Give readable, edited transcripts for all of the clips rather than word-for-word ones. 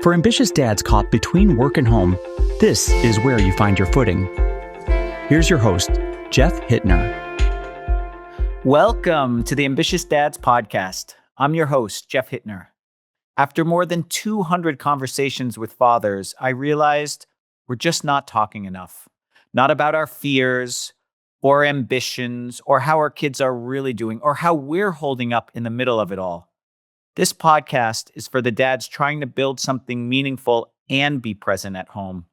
For ambitious dads caught between work and home, this is where you find your footing. Here's your host, Jeff Hittner. Welcome to the Ambitious Dads Podcast. I'm your host, Jeff Hittner. After more than 200 conversations with fathers, I realized we're just not talking enough. Not about our fears or ambitions or how our kids are really doing or how we're holding up in the middle of it all. This podcast is for the dads trying to build something meaningful and be present at home.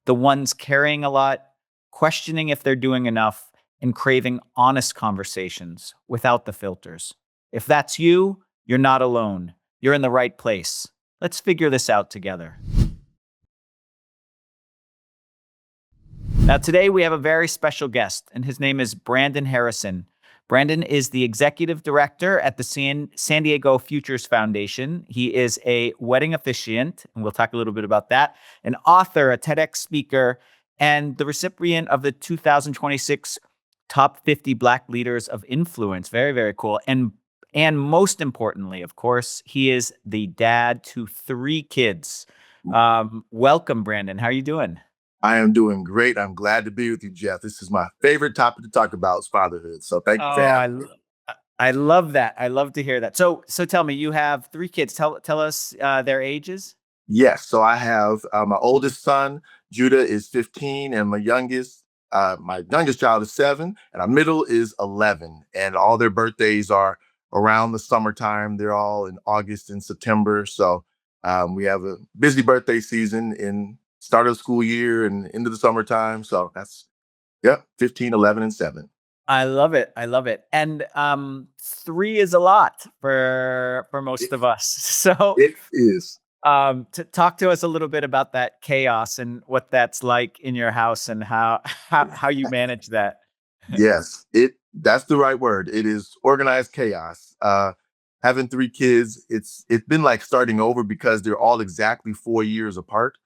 The ones carrying a lot, questioning if they're doing enough, and craving honest conversations without the filters. If that's you, you're not alone. You're in the right place. Let's figure this out together. Now, today we have a very special guest, and his name is Brandon Harrison. Brandon is the executive director at the San Diego Futures Foundation. He is a wedding officiant, and we'll talk a little bit about that, an author, a TEDx speaker, and the recipient of the 2026 Top 50 Black Leaders of Influence. Very, very cool. And most importantly, of course, he is the dad to 3 kids. Welcome, Brandon. How are you doing? I am doing great. I'm glad to be with you, Jeff. This is my favorite topic to talk about, is fatherhood. So thank you for having me. I love that. I love to hear that. So tell me, you have 3 kids. Tell us their ages. Yes. So I have my oldest son, Judah, is 15, and my youngest child is 7, and our middle is 11. And all their birthdays are around the summertime. They're all in August and September. So we have a busy birthday season in start of the school year and into the summertime. So that's 15, 11, and 7. I love it. And 3 is a lot for most of us. So it is. To talk to us a little bit about that chaos and what that's like in your house and how you manage that. Yes, that's the right word. It is organized chaos. Having 3 kids, it's been like starting over because they're all exactly 4 years apart.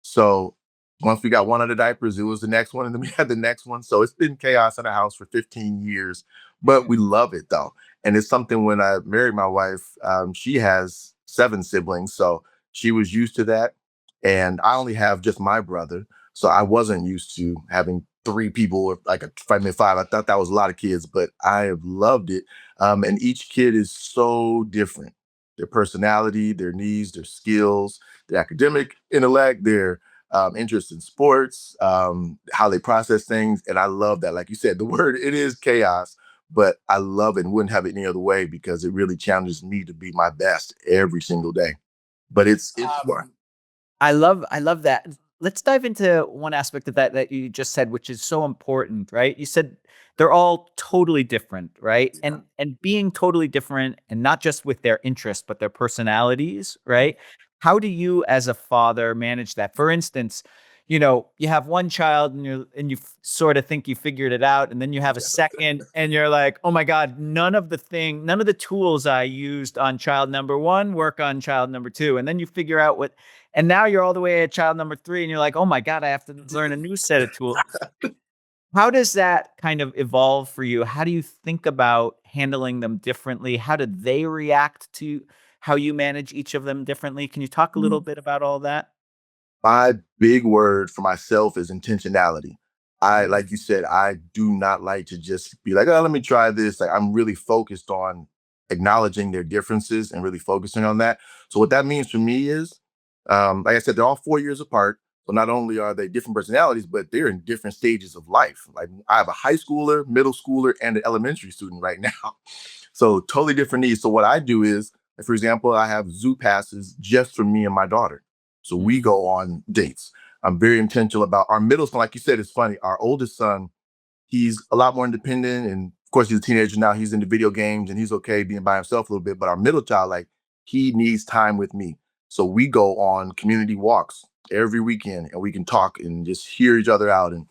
So once we got one of the diapers, it was the next one, and then we had the next one. So it's been chaos in the house for 15 years, but we love it though. And it's something, when I married my wife, she has 7 siblings. So she was used to that. And I only have just my brother. So I wasn't used to having 3 people, or like a family of 5. I thought that was a lot of kids, but I have loved it. And each kid is so different. Their personality, their needs, their skills, their academic intellect, their interest in sports, how they process things. And I love that. Like you said, the word, it is chaos, but I love it and wouldn't have it any other way, because it really challenges me to be my best every single day. But it's fun. I love that. Let's dive into one aspect of that you just said, which is so important, right? You said they're all totally different, right? Yeah. And being totally different, and not just with their interests, but their personalities, right? How do you as a father manage that? For instance, you have one child and you sort of think you figured it out, and then you have a second and you're like, oh my God, none of the tools I used on child number 1 work on child number 2. And then you figure out and now you're all the way at child number 3 and you're like, oh my God, I have to learn a new set of tools. How does that kind of evolve for you? How do you think about handling them differently? How do they react to how you manage each of them differently? Can you talk a little bit about all that? My big word for myself is intentionality. Like you said, I do not like to just be like, oh, let me try this. Like, I'm really focused on acknowledging their differences and really focusing on that. So what that means for me is, like I said, they're all 4 years apart. So not only are they different personalities, but they're in different stages of life. Like, I have a high schooler, middle schooler, and an elementary student right now. So totally different needs. So what I do is, like, for example, I have zoo passes just for me and my daughter. So we go on dates. I'm very intentional about our middle son. Like you said, it's funny. Our oldest son, he's a lot more independent. And of course, he's a teenager now. He's into video games and he's okay being by himself a little bit. But our middle child, like, he needs time with me. So we go on community walks every weekend, and we can talk and just hear each other out. And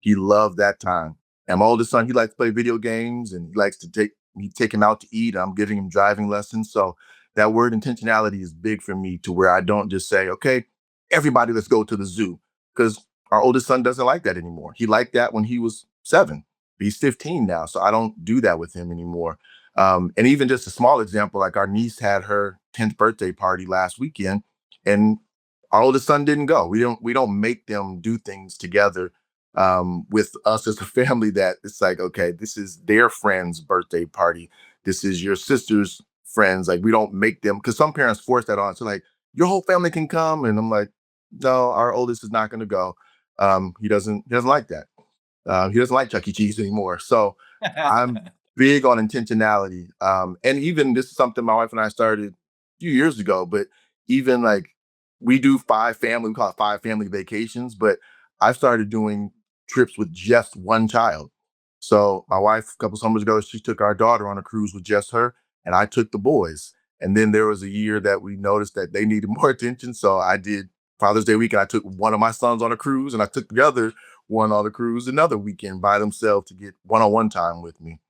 he loved that time. And my oldest son, he likes to play video games, and he likes to take him out to eat. I'm giving him driving lessons. So that word intentionality is big for me, to where I don't just say, okay, everybody, let's go to the zoo. Because our oldest son doesn't like that anymore. He liked that when he was 7. He's 15 now. So I don't do that with him anymore. And even just a small example, like, our niece had her 10th birthday party last weekend, and our oldest son didn't go. We don't make them do things together with us as a family. That it's like, okay, this is their friend's birthday party. This is your sister's friends. Like we don't make them, because some parents force that on. So like your whole family can come, and I'm like, no, our oldest is not going to go. He doesn't like that. He doesn't like Chuck E. Cheese anymore. So I'm big on intentionality. And even this is something my wife and I started a few years ago, but even like we do we call it 5 family vacations, but I started doing trips with just one child. So my wife, a couple summers ago, she took our daughter on a cruise with just her, and I took the boys. And then there was a year that we noticed that they needed more attention. So I did Father's Day weekend. I took one of my sons on a cruise, and I took the other one on the cruise another weekend by themselves to get one-on-one time with me.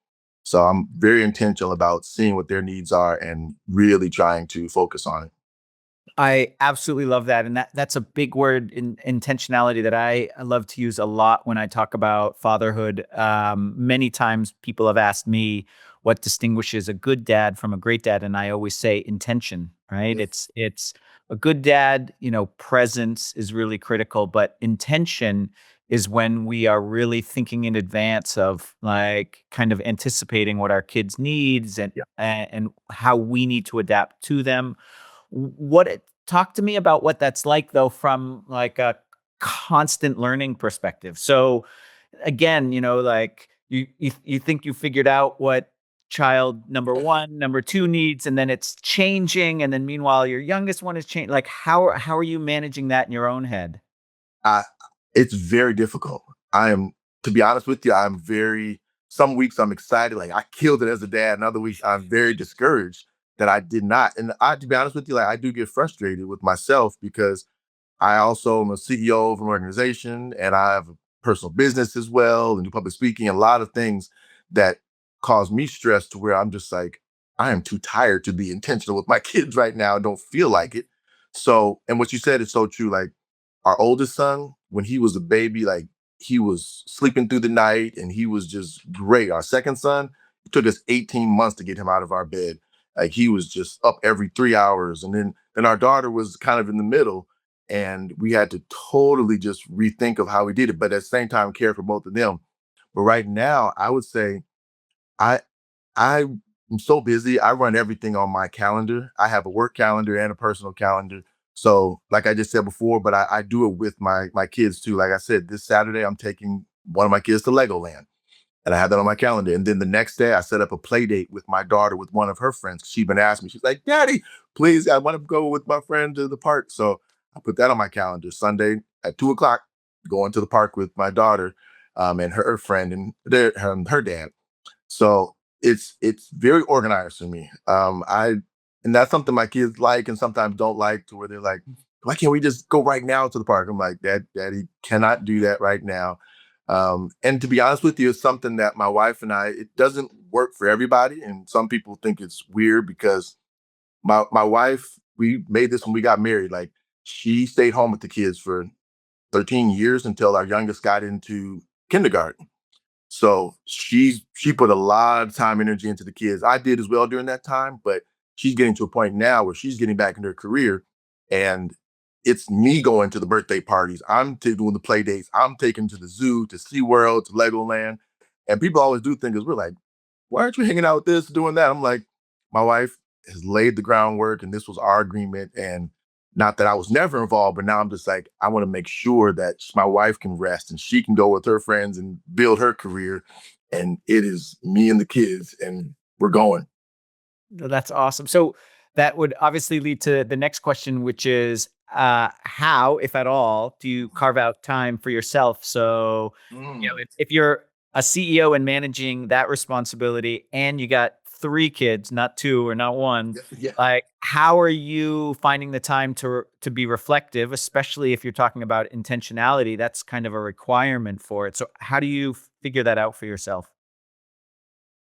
So I'm very intentional about seeing what their needs are and really trying to focus on it. I absolutely love that, and that's a big word in intentionality that I love to use a lot when I talk about fatherhood. Many times people have asked me what distinguishes a good dad from a great dad, and I always say intention. Right? Yes. It's a good dad. Presence is really critical, but intention is when we are really thinking in advance of like kind of anticipating what our kids needs Yeah. and how we need to adapt to them. What it talk to me about what that's like though from like a constant learning perspective. So again, like you think you figured out what child number 1, number 2 needs, and then it's changing, and then meanwhile your youngest one is changing. Like how are you managing that in your own head? I It's very difficult. I am To be honest with you, I'm very some weeks I'm excited, like I killed it as a dad, and other weeks I'm very discouraged that I did not. And I to be honest with you, like I do get frustrated with myself because I also am a CEO of an organization, and I have a personal business as well and do public speaking, a lot of things that cause me stress to where I'm just like, I am too tired to be intentional with my kids right now. I don't feel like it. So, and what you said is so true. Like our oldest son, when he was a baby, like he was sleeping through the night and he was just great. Our second son, it took us 18 months to get him out of our bed. Like he was just up every 3 hours. And then our daughter was kind of in the middle, and we had to totally just rethink of how we did it, but at the same time care for both of them. But right now, I would say I I'm so busy. I run everything on my calendar. I have a work calendar and a personal calendar. So, like I just said before, but I do it with my kids too. Like I said, this Saturday I'm taking one of my kids to Legoland, and I had that on my calendar. And then the next day, I set up a play date with my daughter with one of her friends. She'd been asking me, she's like, "Daddy, please, I want to go with my friend to the park." So I put that on my calendar. Sunday at 2 o'clock, going to the park with my daughter and her friend and her dad. So it's very organized for me. And that's something my kids like and sometimes don't like, to where they're like, why can't we just go right now to the park? I'm like, Daddy cannot do that right now. And to be honest with you, it's something that my wife and it doesn't work for everybody. And some people think it's weird because my wife, we made this when we got married. Like she stayed home with the kids for 13 years until our youngest got into kindergarten. So she put a lot of time, energy into the kids. I did as well during that time, but she's getting to a point now where she's getting back in her career, and it's me going to the birthday parties. Doing the play dates. I'm taking to the zoo, to SeaWorld, to Legoland, and people always do think is we're like, why aren't you hanging out with this, doing that? I'm like, my wife has laid the groundwork, and this was our agreement. And not that I was never involved, but now I'm just like, I want to make sure that my wife can rest and she can go with her friends and build her career. And it is me and the kids, and we're going. No, that's awesome. So that would obviously lead to the next question, which is how, if at all, do you carve out time for yourself? So, Mm. if you're a CEO and managing that responsibility and you got 3 kids, not 2 or not 1, Yeah, yeah. like how are you finding the time to be reflective, especially if you're talking about intentionality? That's kind of a requirement for it. So how do you figure that out for yourself?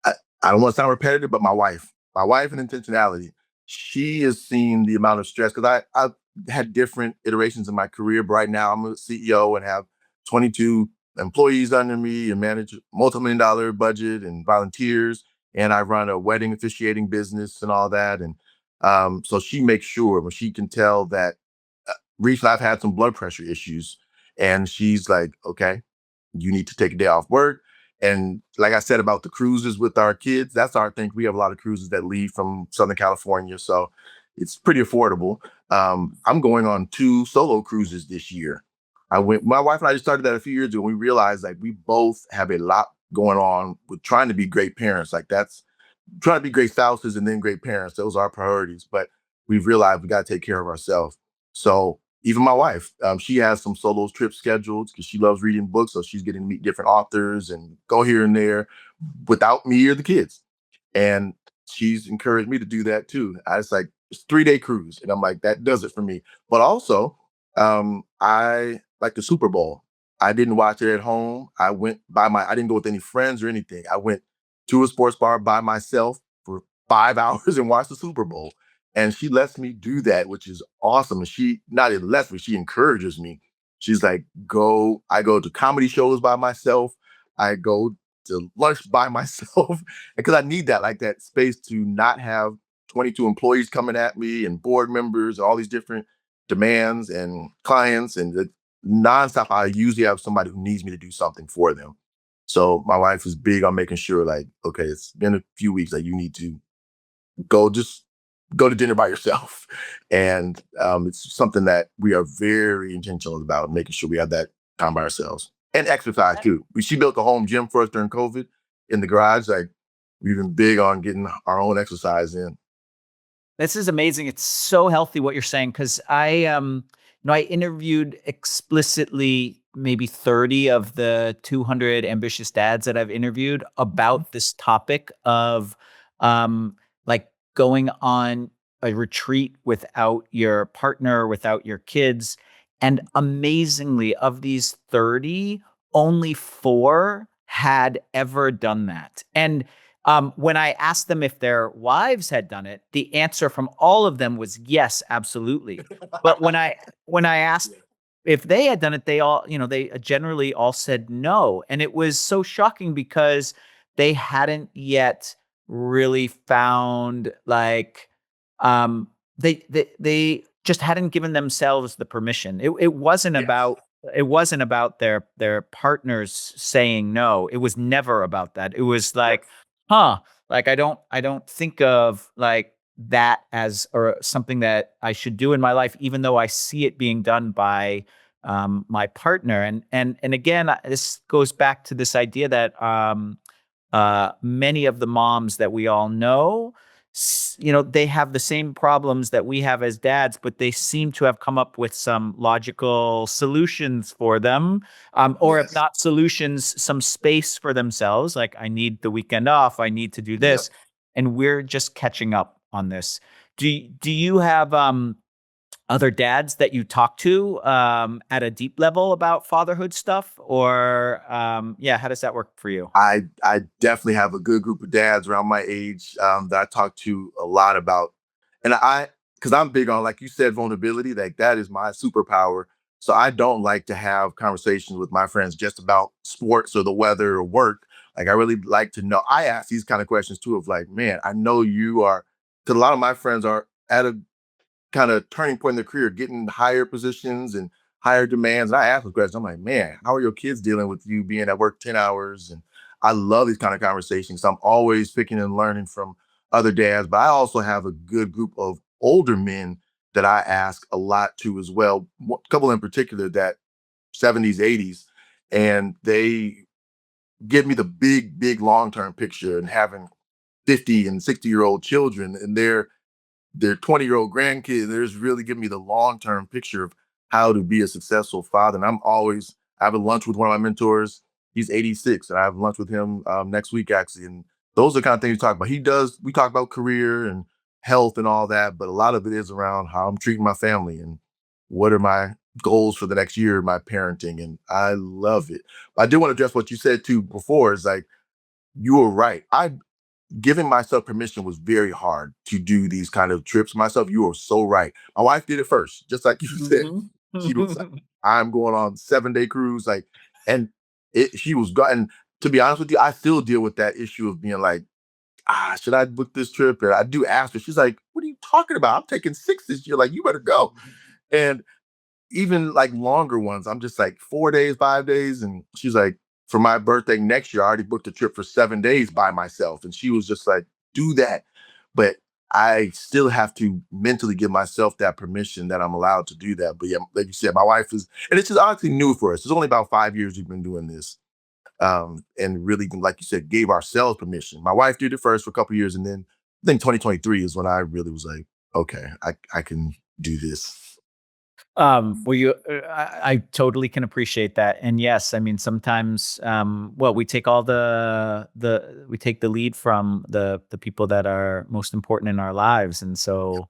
I, I don't want to sound repetitive, but my wife and intentionality, she has seen the amount of stress because I've had different iterations in my career, but right now I'm a CEO and have 22 employees under me and manage multi-million dollar budget and volunteers. And I run a wedding officiating business and all that. And so she makes sure when she can tell that recently I've had some blood pressure issues, and she's like, okay, you need to take a day off work. And like I said about the cruises with our kids, that's our thing. We have a lot of cruises that leave from Southern California, so it's pretty affordable. I'm going on 2 solo cruises this year. My wife and I just started that a few years ago. And we realized like we both have a lot going on with trying to be great parents. Like that's trying to be great spouses and then great parents. Those are our priorities. But we've realized we got to take care of ourselves. So even my wife, she has some solo trips scheduled because she loves reading books. So she's getting to meet different authors and go here and there without me or the kids. And she's encouraged me to do that too. I was like, it's 3 day cruise. And I'm like, that does it for me. But also, I like the Super Bowl. I didn't watch it at home. I didn't go with any friends or anything. I went to a sports bar by myself for 5 hours and watched the Super Bowl. And she lets me do that, which is awesome. And she not even lets me, she encourages me. She's like, I go to comedy shows by myself. I go to lunch by myself because I need that, like that space to not have 22 employees coming at me and board members, all these different demands and clients and the nonstop. I usually have somebody who needs me to do something for them. So my wife is big on making sure, like, okay, it's been a few weeks, like you need to just go to dinner by yourself. And it's something that we are very intentional about making sure we have that time by ourselves and exercise too. She built a home gym for us during COVID in the garage. Like we've been big on getting our own exercise in. This is amazing. It's so healthy what you're saying because I interviewed explicitly maybe 30 of the 200 ambitious dads that I've interviewed about this topic of um, like going on a retreat without your partner, without your kids. And amazingly, of these 30, only 4 had ever done that. And when I asked them if their wives had done it, the answer from all of them was yes, absolutely. But when I asked Yeah. if they had done it, they all, they generally all said no. And it was so shocking because they hadn't yet really found like um they just hadn't given themselves the permission. Yes. It wasn't about their partners saying no. It was never about that. It was like, Yes. huh, like I don't think of like that as or something that I should do in my life, even though I see it being done by my partner. And again, this goes back to this idea that many of the moms that we all know, they have the same problems that we have as dads, but they seem to have come up with some logical solutions for them, or if Yes. not solutions, some space for themselves. Like, I need the weekend off, I need to do Yep. this, and we're just catching up on this. Do you have other dads that you talk to at a deep level about fatherhood stuff, or yeah, how does that work for you? I definitely have a good group of dads around my age that I talk to a lot about, and because I'm big on, like you said, vulnerability. Like that is my superpower. So I don't like to have conversations with my friends just about sports or the weather or work. Like I really like to know. I ask these kind of questions too, of like, man, I know you are. Because a lot of my friends are at a kind of turning point in their career, getting higher positions and higher demands. And I ask them questions. I'm like, man, how are your kids dealing with you being at work 10 hours? And I love these kind of conversations. I'm always picking and learning from other dads, but I also have a good group of older men that I ask a lot to as well. A couple in particular that 70s, 80s, and they give me the big long-term picture and having 50 and 60-year-old children and their 20-year-old grandkids. There's really giving me the long-term picture of how to be a successful father. And I have a lunch with one of my mentors. He's 86, and I have lunch with him next week, actually. And those are the kind of things we talk about. We talk about career and health and all that, but a lot of it is around how I'm treating my family and what are my goals for the next year, my parenting. And I love it. I do want to address what you said too before is like, you were right. I Giving myself permission was very hard to do these kind of trips myself. You are so right. My wife did it first, just like you said. Mhm. She was like, I'm going on 7 day cruise. Like, and she was gotten, to be honest with you, I still deal with that issue of being like, should I book this trip? And I do ask her, she's like, what are you talking about? I'm taking 6 this year. Like, you better go. And even like longer ones, I'm just like 4 days, 5 days. And she's like, for my birthday next year, I already booked a trip for 7 days by myself. And she was just like, do that. But I still have to mentally give myself that permission that I'm allowed to do that. But yeah, like you said, my wife is, and it's just honestly new for us. It's only about 5 years we've been doing this. And really, like you said, gave ourselves permission. My wife did it first for a couple years. And then I think 2023 is when I really was like, okay, I can do this. Well, I totally can appreciate that, and yes, I mean sometimes, well, we take all we take the lead from the people that are most important in our lives, and so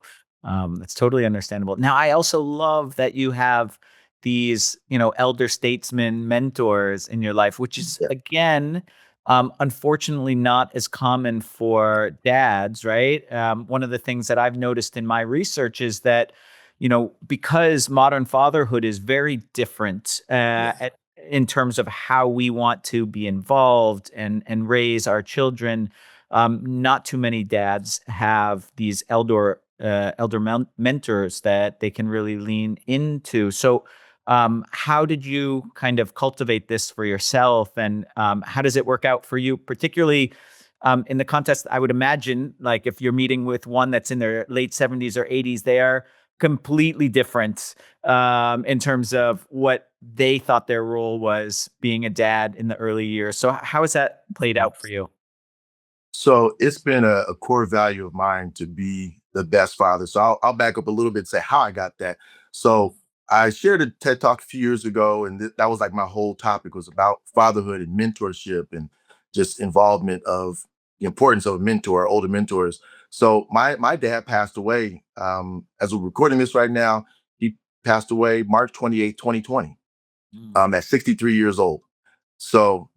it's totally understandable. Now, I also love that you have these, elder statesmen mentors in your life, which is Yeah. again, unfortunately, not as common for dads, right? One of the things that I've noticed in my research is that because modern fatherhood is very different Yes. in terms of how we want to be involved and raise our children. Not too many dads have these mentors that they can really lean into. So, how did you kind of cultivate this for yourself, and how does it work out for you, particularly? In the context, I would imagine, like if you're meeting with one that's in their late 70s or 80s, they are completely different in terms of what they thought their role was being a dad in the early years. So how has that played out for you? So it's been a core value of mine to be the best father. So I'll back up a little bit and say how I got that. So I shared a TED talk a few years ago, and that was like my whole topic was about fatherhood and mentorship and just involvement of the importance of a mentor, older mentors. So my dad passed away. As we're recording this right now, he passed away March 28th, 2020, Mm, at 63 years old. So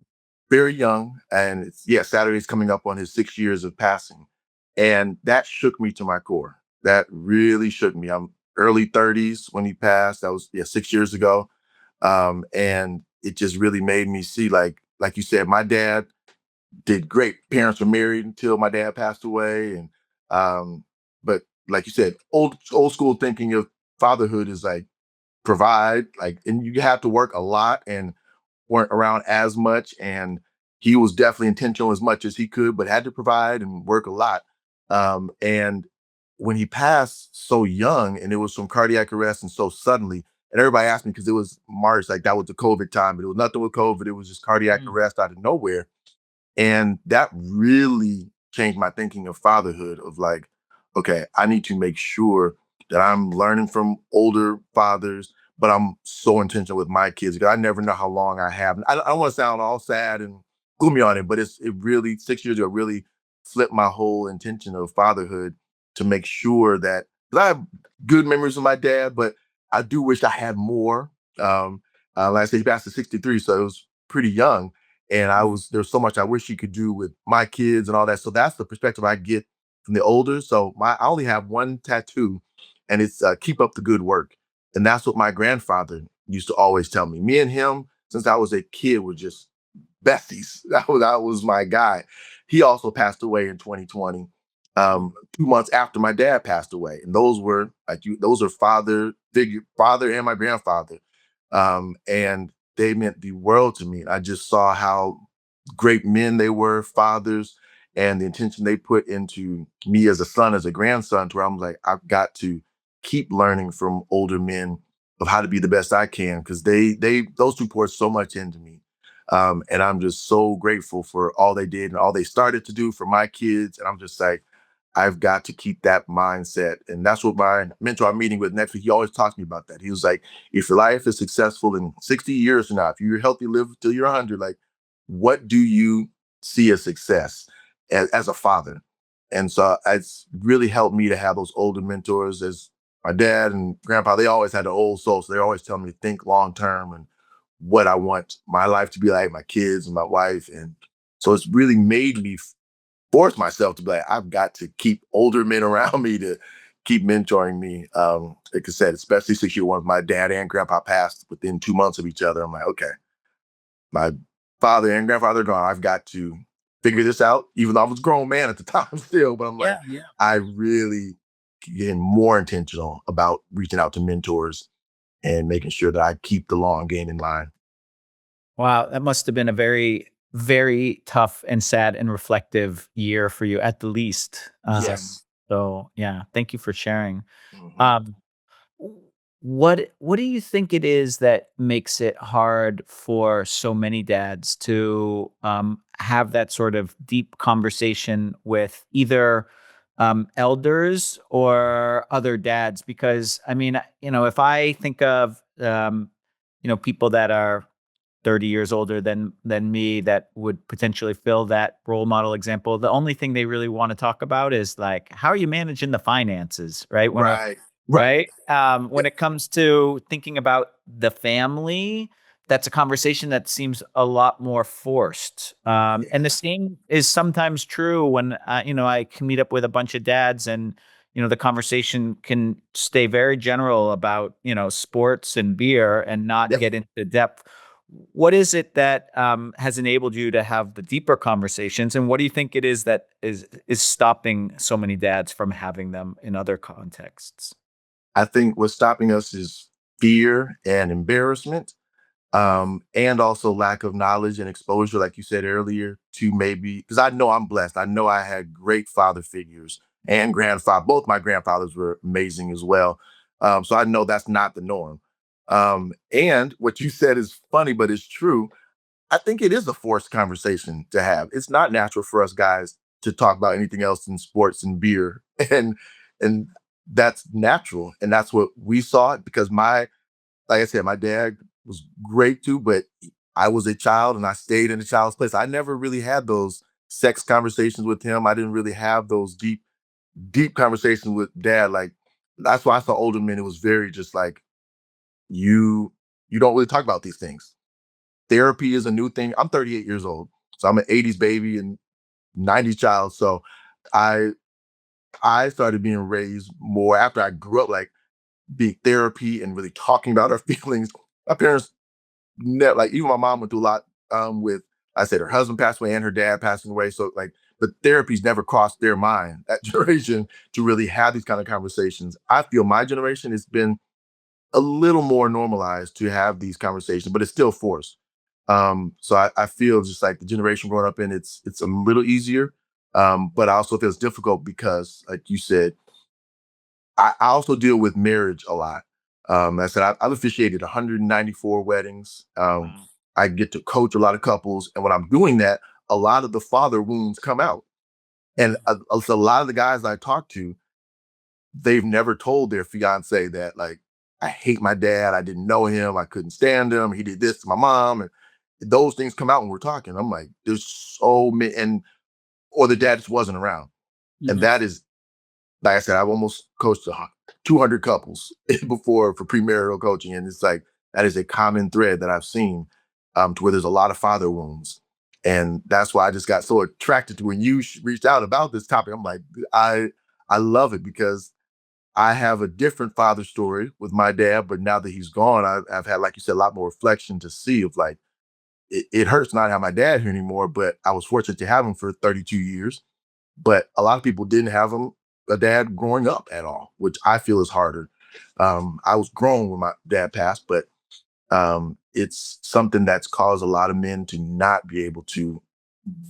very young, and yeah, Saturday's coming up on his 6 years of passing, and that shook me to my core. That really shook me. I'm early 30s when he passed. That was, yeah, 6 years ago, and it just really made me see, like you said, my dad did great. Parents were married until my dad passed away, and but like you said, old school thinking of fatherhood is like provide, like, and you have to work a lot and weren't around as much. And he was definitely intentional as much as he could, but had to provide and work a lot. And when he passed so young, and it was from cardiac arrest and so suddenly, and everybody asked me because it was March, like that was the COVID time, but it was nothing with COVID. It was just cardiac mm, arrest out of nowhere. And that really changed my thinking of fatherhood of like, okay, I need to make sure that I'm learning from older fathers, but I'm so intentional with my kids because I never know how long I have. I don't want to sound all sad and gloomy on it, but it really 6 years ago really flipped my whole intention of fatherhood to make sure that, because I have good memories of my dad, but I do wish I had more. Like I said, he passed at 63, so it was pretty young, and mm, there's so much I wish he could do with my kids and all that. So that's the perspective I get from the older. So I only have one tattoo, and it's "Keep up the good work," and that's what my grandfather used to always tell me. Me and him, since I was a kid, were just besties. That was my guy. He also passed away in 2020, mm, 2 months after my dad passed away, and those were like you. Those are father and my grandfather, and they meant the world to me. I just saw how great men they were, fathers, and the intention they put into me as a son, as a grandson, to where I'm like, I've got to keep learning from older men of how to be the best I can, because those two poured so much into me. And I'm just so grateful for all they did and all they started to do for my kids. And I'm just like, I've got to keep that mindset. And that's what my mentor I'm meeting with next week, he always talks to me about that. He was like, if your life is successful in 60 years from now, if you're healthy, live till you're 100, like, what do you see as success as a father? And so it's really helped me to have those older mentors, as my dad and grandpa, they always had the old soul. So they always tell me to think long term and what I want my life to be like, my kids and my wife. And so it's really made me force myself to be like, I've got to keep older men around me to keep mentoring me. Like I said, especially 6 year ones, my dad and grandpa passed within 2 months of each other. I'm like, okay, my father and grandfather are gone. I've got to figure this out, even though I was a grown man at the time still. But I'm like, yeah, yeah. I really getting more intentional about reaching out to mentors. and making sure that I keep the long game in mind. Wow, that must have been a very, very tough and sad and reflective year for you at the least. Yes. So yeah, thank you for sharing. Mhm. Um, w- what do you think it is that makes it hard for so many dads to have that sort of deep conversation with either elders or other dads? Because I mean, if I think of people that are 30 years older than me that would potentially fill that role model example, the only thing they really want to talk about is like, how are you managing the finances, right? Right. Right. Right? Yeah. When it comes to thinking about the family, that's a conversation that seems a lot more forced. And the Yeah. same is sometimes true when I can meet up with a bunch of dads, and the conversation can stay very general about sports and beer and not Yep. get into depth. What is it that has enabled you to have the deeper conversations, and what do you think it is that is stopping so many dads from having them in other contexts? I think what's stopping us is fear and embarrassment, and also lack of knowledge and exposure, like you said earlier, to maybe because I know I'm blessed. I know I had great father figures and grandfather. Both my grandfathers were amazing as well. So I know that's not the norm. And what you said is funny, but it's true. I think it is a forced conversation to have. It's not natural for us guys to talk about anything else in sports and beer, and that's natural, and that's what we saw it because like I said, my dad was great too, but I was a child and I stayed in a child's place. I never really had those sex conversations with him. I didn't really have those deep conversations with dad. Like that's why I saw older men. It was very just like you don't really talk about these things. Therapy is a new thing. I'm 38 years old, so I'm an 80s baby and 90s child. So I I started being raised more after I grew up, like being therapy and really talking about our feelings. My parents like even my mom went through a lot with I said her husband passed away and her dad passing away. So like the therapies never crossed their mind, that generation, to really have these kind of conversations. I feel my generation has been a little more normalized to have these conversations, but it's still forced. So I feel just like the generation growing up in it's a little easier. But I also feel it's difficult because, like you said, I also deal with marriage a lot. I said I've officiated 194 weddings. Wow. I get to coach a lot of couples, and when I'm doing that, a lot of the father wounds come out. And so a lot of the guys I talk to, they've never told their fiance that like I hate my dad. I didn't know him. I couldn't stand him. He did this to my mom, and those things come out when we're talking. I'm like, there's so many, and or the dad just wasn't around, and Mhm. that is like I said, I've almost coached 200 couples before for premarital coaching, and it's like that is a common thread that I've seen, to where there's a lot of father wounds, and that's why I just got so attracted to when you reached out about this topic. I'm like, I love it because I have a different father story with my dad, but now that he's gone, I've had, like you said, a lot more reflection to see of like it hurts not to have my dad here anymore, but I was fortunate to have him for 32 years. But a lot of people didn't have a dad growing up at all, which I feel is harder. I was grown when my dad passed, but it's something that's caused a lot of men to not be able to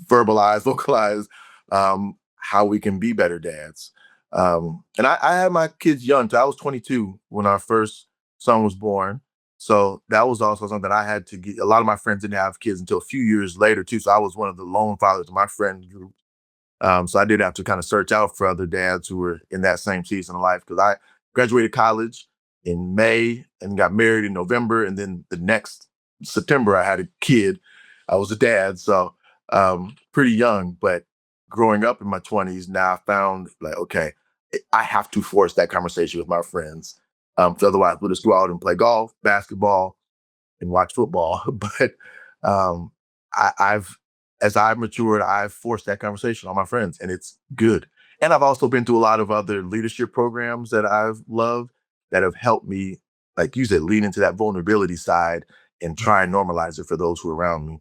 verbalize, vocalize how we can be better dads. And I had my kids young. So I was 22 when our first son was born. So that was also something I had to get. A lot of my friends didn't have kids until a few years later too. So I was one of the lone fathers in my friend group. So I did have to kind of search out for other dads who were in that same season of life because I graduated college in May and got married in November, and then the next September I had a kid. I was a dad, so pretty young. But growing up in my 20s, now I found like okay, I have to force that conversation with my friends. 'Cause otherwise, we'll just go out and play golf, basketball, and watch football. But um, I've as I've matured, I've forced that conversation on my friends, and it's good. And I've also been through a lot of other leadership programs that I've loved that have helped me, like you said, lean into that vulnerability side and try and normalize it for those who are around me.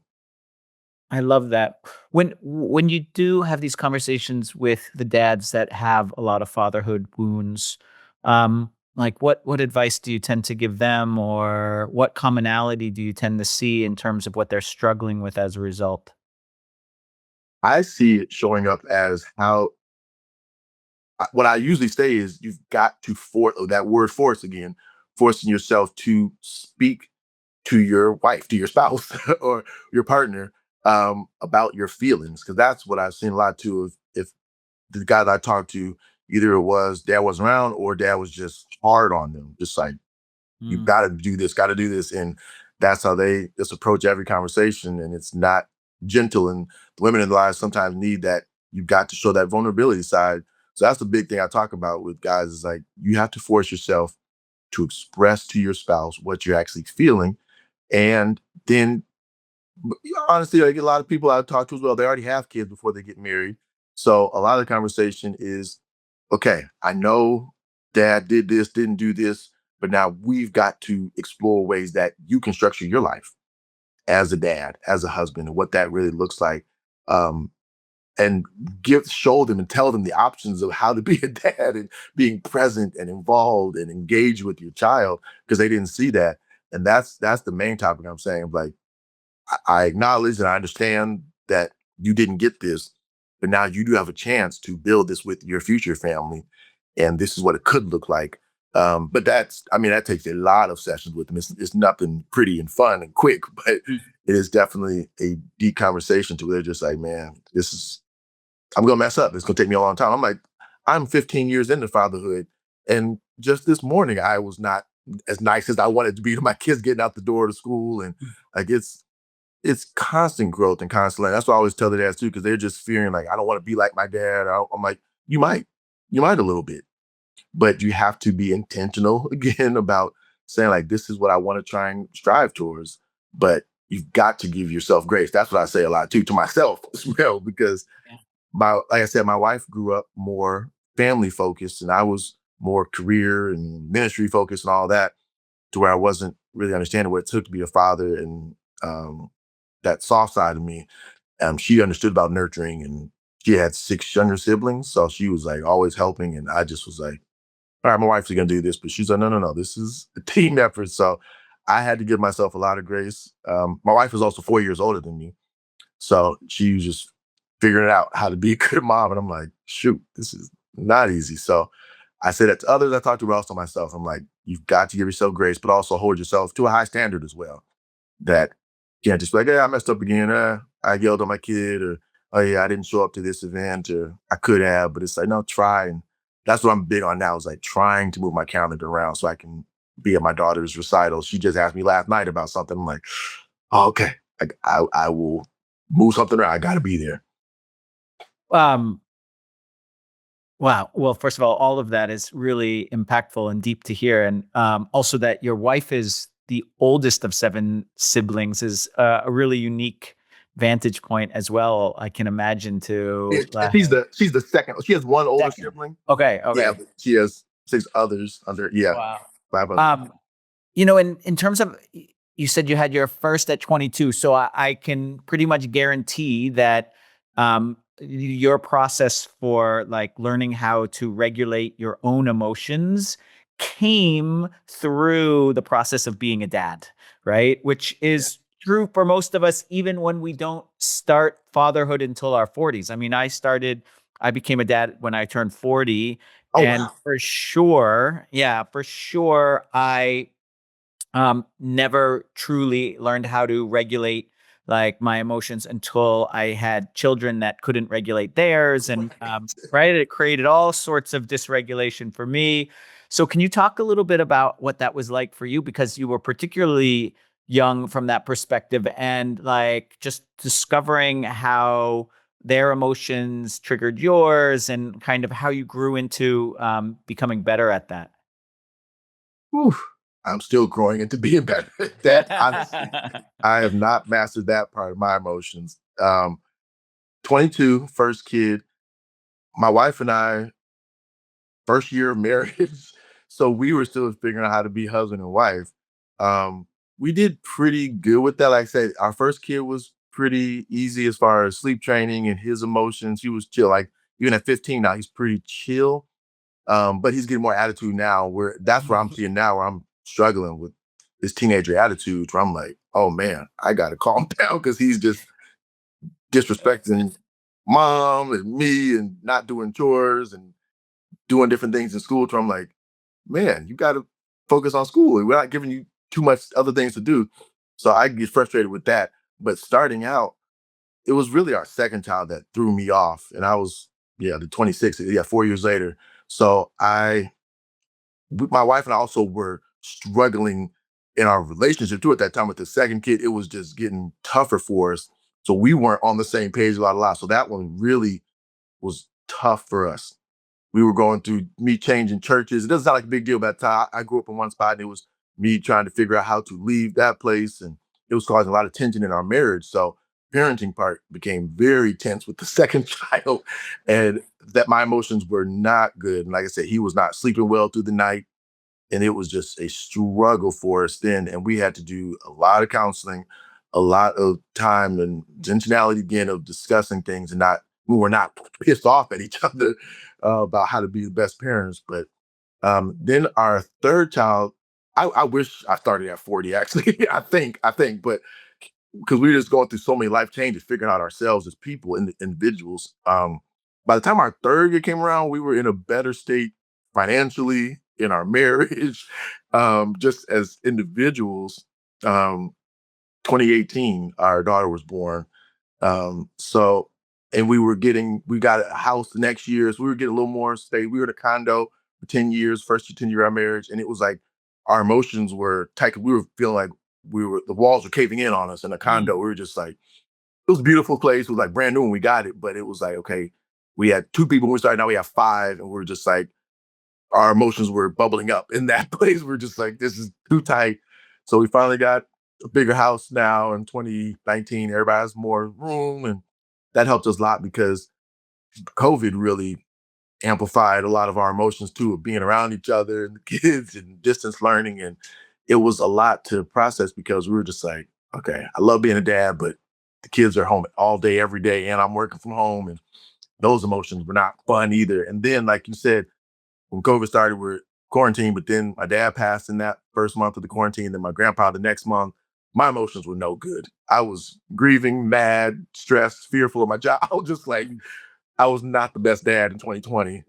I love that. When you do have these conversations with the dads that have a lot of fatherhood wounds, um, Like, what advice do you tend to give them, or what commonality do you tend to see in terms of what they're struggling with as a result? I see it showing up as how what I usually say is you've got to force that word force again, forcing yourself to speak to your wife, to your spouse or your partner about your feelings. Cause that's what I've seen a lot too. If the guys I talked to, either it was dad wasn't around or dad was just hard on them, just like you Mm, got to do this. And that's how they just approach every conversation. And it's not gentle. And the women in the lives sometimes need that. You've got to show that vulnerability side. So that's the big thing I talk about with guys is like, you have to force yourself to express to your spouse what you're actually feeling. And then, honestly, like a lot of people I've talked to as well, they already have kids before they get married. So a lot of the conversation is, okay, I know dad did this, didn't do this, but now we've got to explore ways that you can structure your life as a dad, as a husband, and what that really looks like. Um, and show them and tell them the options of how to be a dad and being present and involved and engaged with your child because they didn't see that. And that's the main topic I'm saying. Like I acknowledge and I understand that you didn't get this, but now you do have a chance to build this with your future family. And this is what it could look like. But I mean, that takes a lot of sessions with them. It's nothing pretty and fun and quick, but mm, it is definitely a deep conversation to where they're just like, man, I'm gonna mess up. It's gonna take me a long time. I'm like, I'm 15 years into fatherhood. And just this morning, I was not as nice as I wanted to be to my kids getting out the door to school. And mm. like it's constant growth and constant learning. That's what I always tell the dads too, because they're just fearing like I don't want to be like my dad. I'm like, you might, you might a little bit, but you have to be intentional again about saying like this is what I want to try and strive towards. But you've got to give yourself grace. That's what I say a lot too to myself as well, because Yeah. my like I said, my wife grew up more family focused, and I was more career and ministry focused and all that, to where I wasn't really understanding what it took to be a father and um, that soft side of me. She understood about nurturing, and she had 6 younger siblings, so she was like always helping, and I just was like, all right, my wife's gonna do this, but she's like, no, no, no, this is a team effort. So I had to give myself a lot of grace. My wife is also 4 years older than me, so she was just figuring it out how to be a good mom. And I'm like, shoot, this is not easy. So I say that to others I talk to, but also myself. I'm like, you've got to give yourself grace, but also hold yourself to a high standard as well. That you can't just be like, hey, I messed up again. I yelled at my kid, or oh yeah, I didn't show up to this event, or I could have, but it's like, no, try. And that's what I'm big on now is like trying to move my calendar around so I can be at my daughter's recital. She just asked me last night about something. I'm like, oh, okay, I will move something around. I got to be there. Um, wow. Well, first of all of that is really impactful and deep to hear, and also that your wife is the oldest of seven siblings is a really unique vantage point as well. I can imagine Yeah, to she's the second. She has one older second. sibling. Okay. Yeah, Okay. but she has 6 others under. Yeah, Wow. 5 others. Um, in terms of you said you had your first at 22, so I can pretty much guarantee that your process for like learning how to regulate your own emotions came through the process of being a dad, right? Which Yeah. is true for most of us, even when we don't start fatherhood until our 40s. I mean, I became a dad when I turned 40. Oh And wow. for sure, yeah, for sure, I never truly learned how to regulate like my emotions until I had children that couldn't regulate theirs, and right, it created all sorts of dysregulation for me. So, can you talk a little bit about what that was like for you? Because you were particularly young from that perspective, and like just discovering how their emotions triggered yours, and kind of how you grew into becoming better at that. Whew. I'm still growing into being better. That honestly, I have not mastered that part of my emotions. 22, first kid. My wife and I, first year of marriage. So we were still figuring out how to be husband and wife. Um, we did pretty good with that. Like I said, our first kid was pretty easy as far as sleep training and his emotions. He was chill. Like even at 15 now, he's pretty chill. But he's getting more attitude now. Where that's where I'm seeing now where I'm struggling with this teenager attitude. Where I'm like, oh man, I got to calm down because he's just disrespecting mom and me and not doing chores and doing different things in school. So I'm like, man, you got to focus on school. We're not giving you too much other things to do. So I get frustrated with that. But starting out, it was really our second child that threw me off. And I was, yeah, the 26, yeah, 4 years later. So my wife and I also were struggling in our relationship too at that time with the second kid. It was just getting tougher for us. So we weren't on the same page a lot. So that one really was tough for us. We were going through me changing churches. It doesn't sound like a big deal, but at the time I grew up in one spot and it was me trying to figure out how to leave that place. And it was causing a lot of tension in our marriage. So parenting part became very tense with the second child and that my emotions were not good. And like I said, he was not sleeping well through the night. And it was just a struggle for us then. And we had to do a lot of counseling, a lot of time and intentionality again of discussing things and not, we were not pissed off at each other about how to be the best parents. But then our third child, I wish I started at 40 actually. I think, but because we were just going through so many life changes, figuring out ourselves as people and individuals. By the time our third year came around, we were in a better state financially in our marriage, just as individuals. Um, 2018, our daughter was born. So, and we got a house the next year. So we were getting a little more stay. We were in a condo for 10 years, first 10 year our marriage. And it was like our emotions were tight. We were feeling like the walls were caving in on us in a condo. Mm. We were just like, it was a beautiful place. It was like brand new when we got it, but it was like, okay, we had two people when we started. Now we have five. And we're just like, our emotions were bubbling up in that place. We're just like, this is too tight. So we finally got a bigger house now in 2019. Everybody has more room. And that helped us a lot because COVID really amplified a lot of our emotions too, of being around each other and the kids and distance learning. And it was a lot to process because we were just like, okay, I love being a dad, but the kids are home all day, every day, and I'm working from home. And those emotions were not fun either. And then, like you said, when COVID started, we're quarantined, but then my dad passed in that first month of the quarantine, then my grandpa the next month. My emotions were no good. I was grieving, mad, stressed, fearful of my job. I was just like, I was not the best dad in 2020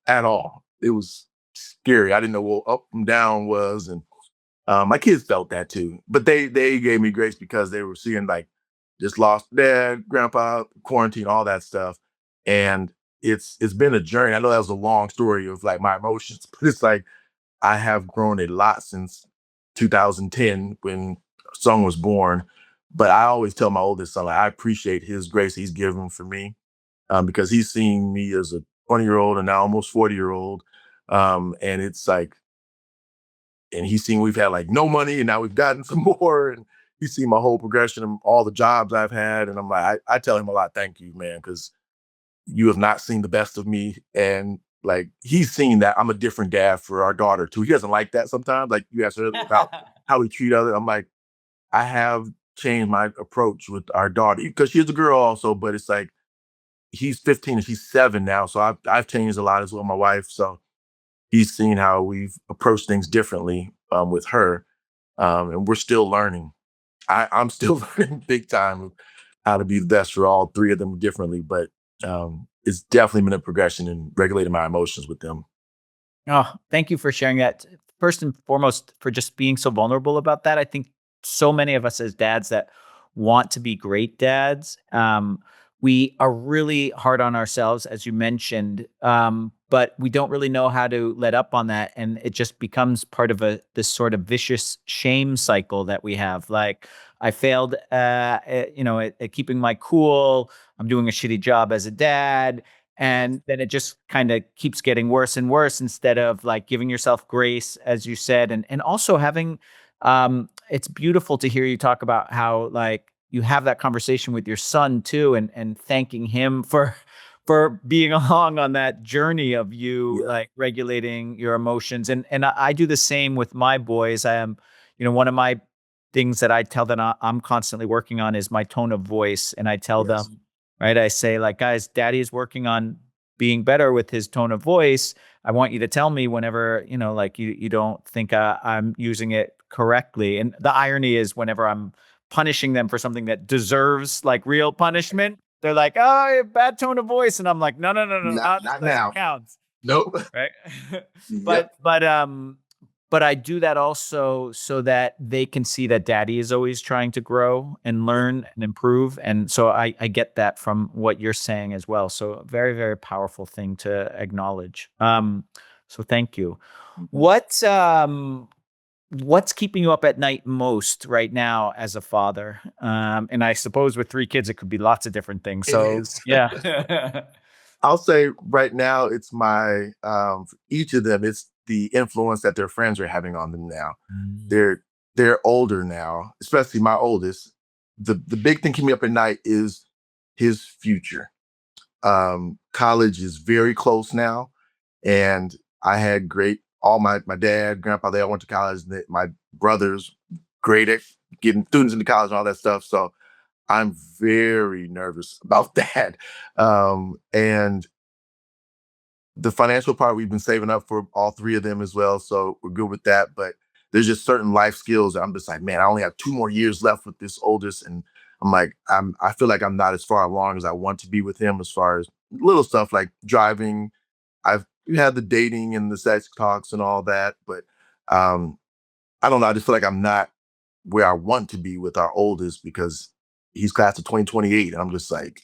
at all. It was scary. I didn't know what up and down was, and my kids felt that too. But they gave me grace because they were seeing like just lost dad, grandpa, quarantine, all that stuff, and it's been a journey. I know that was a long story of like my emotions, but it's like I have grown a lot since 2010 when son was born. But I always tell my oldest son, like, I appreciate his grace he's given for me because he's seen me as a 20-year-old and now almost 40-year-old. And it's like, and he's seen we've had like no money and now we've gotten some more. And he's seen my whole progression of all the jobs I've had. And I'm like, I tell him a lot, thank you, man, because you have not seen the best of me. And like he's seen that I'm a different dad for our daughter too. He doesn't like that sometimes. Like you asked earlier about how we treat others. I'm like, I have changed my approach with our daughter because she's a girl also, but it's like he's 15 and she's 7 now. So I've changed a lot as well, my wife. So he's seen how we've approached things differently with her. And we're still learning. I'm still learning big time how to be the best for all three of them differently, but it's definitely been a progression in regulating my emotions with them. Oh, thank you for sharing that. First and foremost, for just being so vulnerable about that. I think so many of us as dads that want to be great dads, we are really hard on ourselves, as you mentioned, but we don't really know how to let up on that, and it just becomes part of this sort of vicious shame cycle that we have. Like, I failed, at keeping my cool. I'm doing a shitty job as a dad, and then it just kind of keeps getting worse and worse instead of like giving yourself grace, as you said, and also having it's beautiful to hear you talk about how like you have that conversation with your son too, and thanking him for being along on that journey of you Yeah. like regulating your emotions. And I do the same with my boys. I am, one of my things that I tell them I'm constantly working on is my tone of voice. And I tell Yes. them, right? I say, like, guys, daddy is working on being better with his tone of voice. I want you to tell me whenever, like you don't think I'm using it correctly. And the irony is whenever I'm punishing them for something that deserves like real punishment, they're like, oh, bad tone of voice. And I'm like, no, no, no, no, Not not not unless it now. counts. Nope. Right. Yep. But I do that also so that they can see that daddy is always trying to grow and Yep. learn and improve. And so I get that from what you're saying as well. So a very, very powerful thing to acknowledge. So thank you. Mhm. What's keeping you up at night most right now as a father? And I suppose with three kids, it could be lots of different things. It So is. yeah. I'll say right now, it's my for each of them, it's the influence that their friends are having on them now. Mm. They're older now, especially my oldest. The big thing keeping me up at night is his future. College is very close now, and I had great all my dad, grandpa, they all went to college. My brothers, great at getting students into college and all that stuff. So I'm very nervous about that. And the financial part we've been saving up for all three of them as well, so we're good with that. But there's just certain life skills that I'm just like, man, I only have 2 more years left with this oldest, and I'm like, I feel like I'm not as far along as I want to be with him as far as little stuff like driving. I've had the dating and the sex talks and all that, but um, I don't know. I just feel like I'm not where I want to be with our oldest because he's class of 2028, and I'm just like,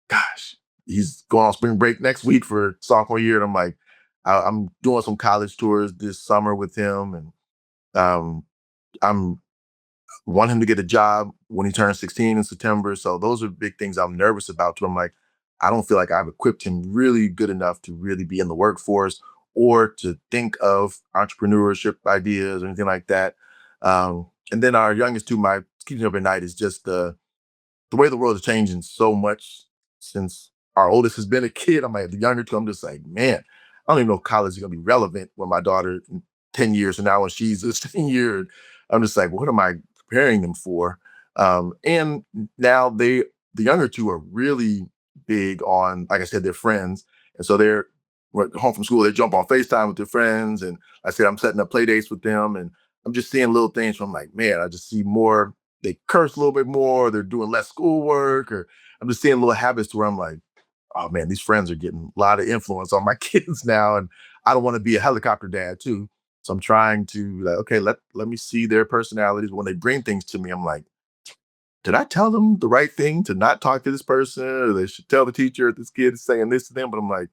gosh, he's going on spring break next week for sophomore year. And I'm like, I'm doing some college tours this summer with him. And um, I'm want him to get a job when he turns 16 in September. So those are big things I'm nervous about too. I'm like, I don't feel like I've equipped him really good enough to really be in the workforce or to think of entrepreneurship ideas or anything like that. And then our youngest two, my keeping up at night is just the way the world is changing so much since our oldest has been a kid. I'm like the younger two. I'm just like, man, I don't even know if college is gonna be relevant when my daughter in 10 years from now when she's a senior. I'm just like, what am I preparing them for? And now the younger two are really big on, like I said, their friends. And so they're home from school, they jump on FaceTime with their friends. And I said, I'm setting up play dates with them. And I'm just seeing little things from like, man, I just see more they curse a little bit more, they're doing less schoolwork, or I'm just seeing little habits to where I'm like, oh man, these friends are getting a lot of influence on my kids now. And I don't want to be a helicopter dad too. So I'm trying to like, okay, let me see their personalities. When they bring things to me, I'm like, did I tell them the right thing to not talk to this person? Or they should tell the teacher this kid is saying this to them. But I'm like,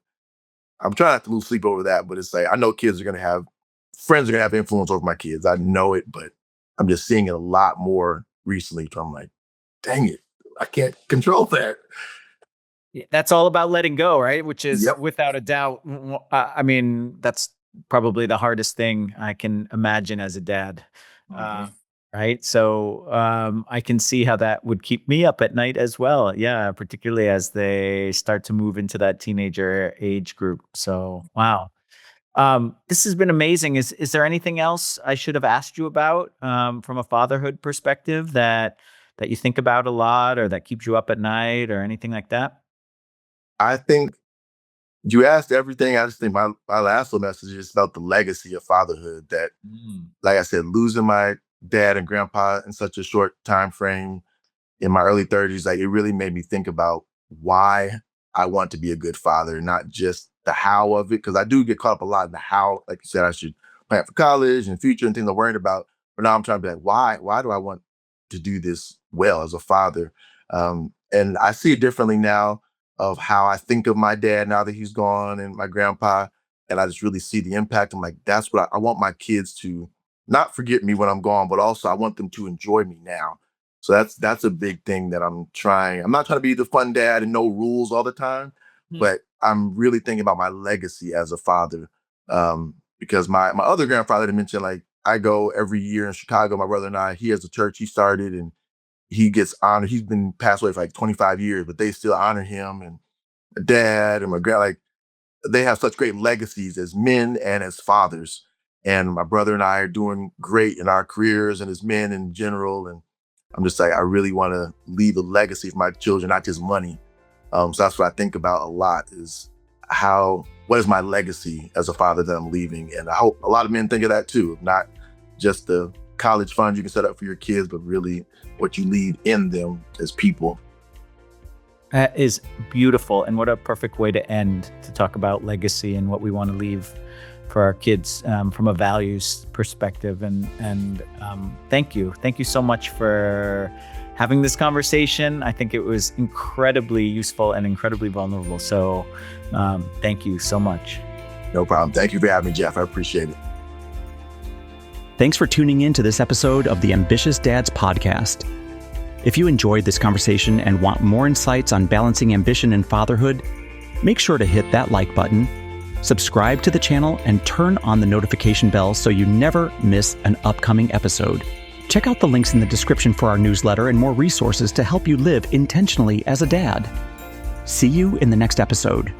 I'm trying not to lose sleep over that. But it's like I know kids are gonna have friends are gonna have influence over my kids. I know it, but I'm just seeing it a lot more recently. So I'm like, dang it, I can't control that. That's all about letting go, right? Which is Yep. without a doubt, I mean, that's probably the hardest thing I can imagine as a dad. Uh, Mhm. right. So I can see how that would keep me up at night as well. Yeah. Particularly as they start to move into that teenager age group. So, wow. This has been amazing. Is there anything else I should have asked you about from a fatherhood perspective that you think about a lot or that keeps you up at night or anything like that? I think you asked everything. I just think my last little message is about the legacy of fatherhood. That, Mm. like I said, losing my dad and grandpa in such a short time frame in my early 30s, like it really made me think about why I want to be a good father, not just the how of it. Cause I do get caught up a lot in the how, like you said, I should plan for college and future and things I'm worried about. But now I'm trying to be like, why do I want to do this well as a father? And I see it differently now of how I think of my dad now that he's gone and my grandpa. And I just really see the impact. I'm like, that's what I want my kids to not forget me when I'm gone, but also I want them to enjoy me now. So that's a big thing that I'm trying. I'm not trying to be the fun dad and no rules all the time, Hmm. but I'm really thinking about my legacy as a father. Because my other grandfather didn't mention like I go every year in Chicago. My brother and I, he has a church he started, and he gets honored. He's been passed away for like 25 years, but they still honor him and my dad and my grand. Like they have such great legacies as men and as fathers. And my brother and I are doing great in our careers and as men in general. And I'm just like, I really want to leave a legacy for my children, not just money. So that's what I think about a lot is how what is my legacy as a father that I'm leaving? And I hope a lot of men think of that too, not just the college fund you can set up for your kids, but really what you leave in them as people. That is beautiful. And what a perfect way to end, to talk about legacy and what we want to leave for our kids from a values perspective. And thank you. Thank you so much for having this conversation. I think it was incredibly useful and incredibly vulnerable. So thank you so much. No problem. Thank you for having me, Jeff. I appreciate it. Thanks for tuning in to this episode of the Ambitious Dads Podcast. If you enjoyed this conversation and want more insights on balancing ambition and fatherhood, make sure to hit that like button, subscribe to the channel, and turn on the notification bell so you never miss an upcoming episode. Check out the links in the description for our newsletter and more resources to help you live intentionally as a dad. See you in the next episode.